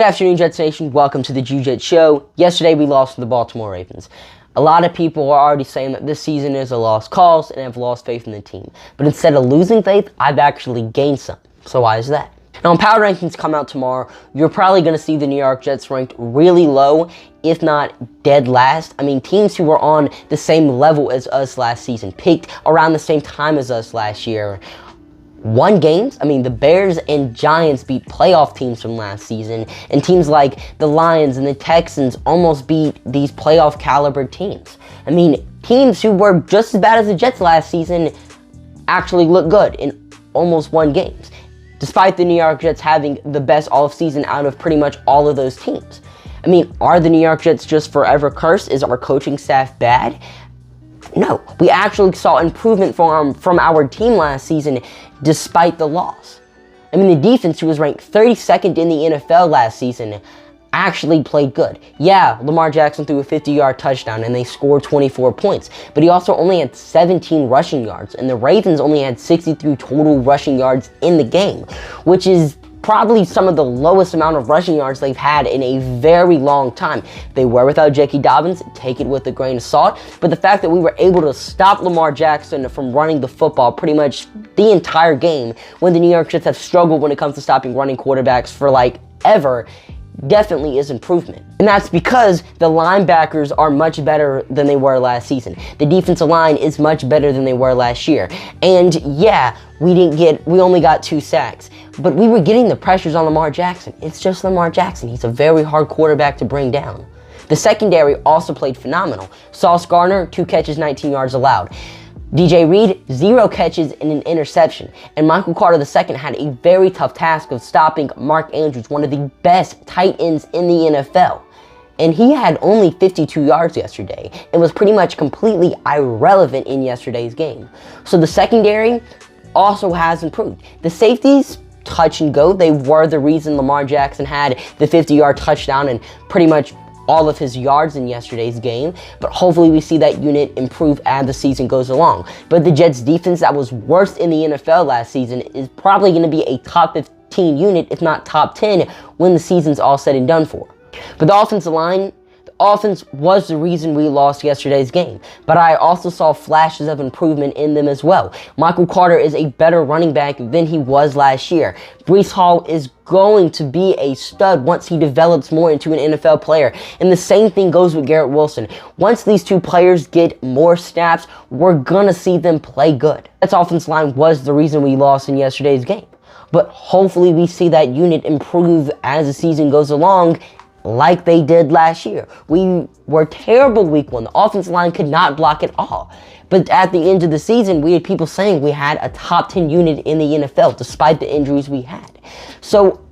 Good afternoon, Jets Nation. Welcome to the Jets Show. Yesterday, we lost to the Baltimore Ravens. A lot of people are already saying that this season is a lost cause and have lost faith in the team. But instead of losing faith, I've actually gained some. So why is that? Now, when power rankings come out tomorrow, you're probably going to see the New York Jets ranked really low, if not dead last. I mean, teams who were on the same level as us last season, picked around the same time as us last year, won games. I mean, the Bears and Giants beat playoff teams from last season, and teams like the Lions and the Texans almost beat these playoff caliber teams. I mean, teams who were just as bad as the Jets last season actually look good and almost won games, despite the New York Jets having the best offseason out of pretty much all of those teams. I mean, are the New York Jets just forever cursed? Is our coaching staff bad? No, we actually saw improvement from our team last season despite the loss. I mean, the defense, who was ranked 32nd in the NFL last season, actually played good. Yeah, Lamar Jackson threw a 50-yard touchdown and they scored 24 points, but he also only had 17 rushing yards, and the Ravens only had 63 total rushing yards in the game, which is probably some of the lowest amount of rushing yards they've had in a very long time. They were without J.K. Dobbins, take it with a grain of salt, but the fact that we were able to stop Lamar Jackson from running the football pretty much the entire game, when the New York Jets have struggled when it comes to stopping running quarterbacks for ever, definitely is improvement. And that's because the linebackers are much better than they were last season. The defensive line is much better than they were last year. And yeah, we only got 2 sacks, but we were getting the pressures on Lamar Jackson. It's just Lamar Jackson. He's a very hard quarterback to bring down. The secondary also played phenomenal. Sauce Gardner, 2 catches, 19 yards allowed. DJ Reed, 0 catches and an interception. And Michael Carter II had a very tough task of stopping Mark Andrews, one of the best tight ends in the NFL. And he had only 52 yards yesterday and was pretty much completely irrelevant in yesterday's game. So the secondary also has improved. The safeties, touch and go. They were the reason Lamar Jackson had the 50-yard touchdown and pretty much all of his yards in yesterday's game, but hopefully we see that unit improve as the season goes along. But the Jets defense, that was worst in the NFL last season, is probably going to be a top 15 unit, if not top 10, when the season's all said and done for. But the offensive line, offense was the reason we lost yesterday's game, but I also saw flashes of improvement in them as well. Michael Carter is a better running back than he was last year. Breece Hall is going to be a stud once he develops more into an NFL player, and the same thing goes with Garrett Wilson. Once these two players get more snaps, we're gonna see them play good. That offensive line was the reason we lost in yesterday's game, but hopefully we see that unit improve as the season goes along, like they did last year. We were terrible week 1. The offensive line could not block at all. But at the end of the season, we had people saying we had a top 10 unit in the NFL despite the injuries we had. So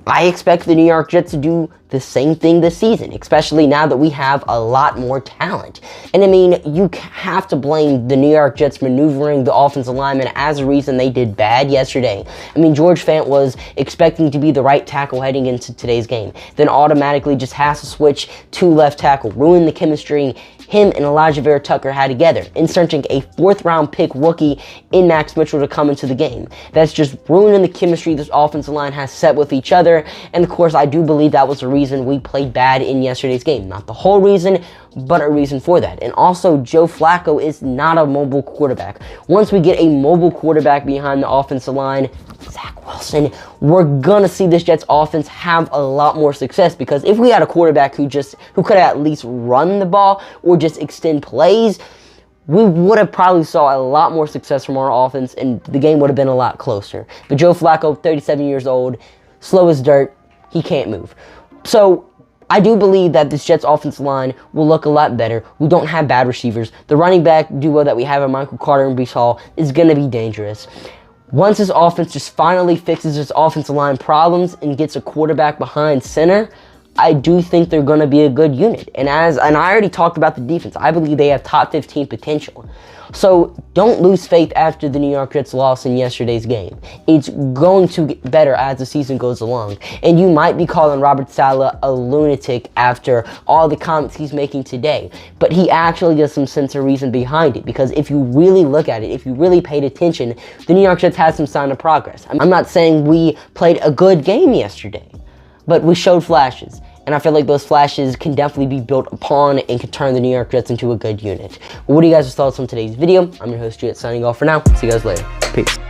I expect the New York Jets to do the same thing this season, especially now that we have a lot more talent. And I mean, you have to blame the New York Jets maneuvering the offensive lineman as a reason they did bad yesterday. I mean, George Fant was expecting to be the right tackle heading into today's game, then automatically just has to switch to left tackle, ruin the chemistry him and Elijah Vera Tucker had together, inserting a 4th-round pick rookie in Max Mitchell to come into the game. That's just ruining the chemistry this offensive line has set with each other, and of course, I do believe that was the reason we played bad in yesterday's game. Not the whole reason, but a reason for that. And also, Joe Flacco is not a mobile quarterback. Once we get a mobile quarterback behind the offensive line, Zach Wilson, we're gonna see this Jets offense have a lot more success, because if we had a quarterback who could at least run the ball or just extend plays, we would have probably saw a lot more success from our offense and the game would have been a lot closer. But Joe Flacco, 37 years old, slow as dirt, he can't move. So I do believe that this Jets offensive line will look a lot better. We don't have bad receivers. The running back duo that we have in Michael Carter and Breece Hall is going to be dangerous. Once this offense just finally fixes its offensive line problems and gets a quarterback behind center, I do think they're going to be a good unit. And I already talked about the defense. I believe they have top 15 potential. So don't lose faith after the New York Jets lost in yesterday's game. It's going to get better as the season goes along. And you might be calling Robert Saleh a lunatic after all the comments he's making today. But he actually has some sense or reason behind it. Because if you really look at it, if you really paid attention, the New York Jets had some sign of progress. I'm not saying we played a good game yesterday. but we showed flashes. And I feel like those flashes can definitely be built upon and can turn the New York Jets into a good unit. What are you guys' thoughts on today's video? I'm your host, Jet, signing off for now. See you guys later. Peace.